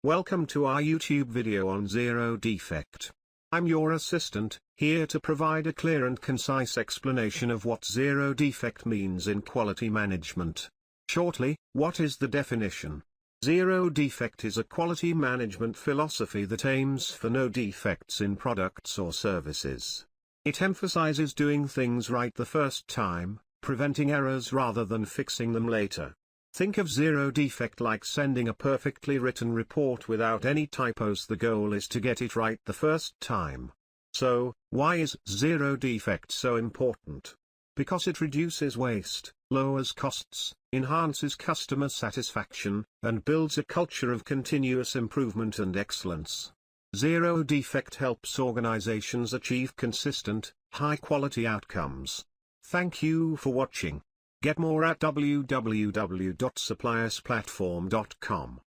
Welcome to our YouTube video on Zero Defect. I'm your assistant, here to provide a clear and concise explanation of what Zero Defect means in quality management. Shortly, what is the definition? Zero Defect is a quality management philosophy that aims for no defects in products or services. It emphasizes doing things right the first time, preventing errors rather than fixing them later. Think of Zero Defect like sending a perfectly written report without any typos. The goal is to get it right the first time. So, why is Zero Defect so important? Because it reduces waste, lowers costs, enhances customer satisfaction, and builds a culture of continuous improvement and excellence. Zero Defect helps organizations achieve consistent, high-quality outcomes. Thank you for watching. Get more at www.suppliersplatform.com.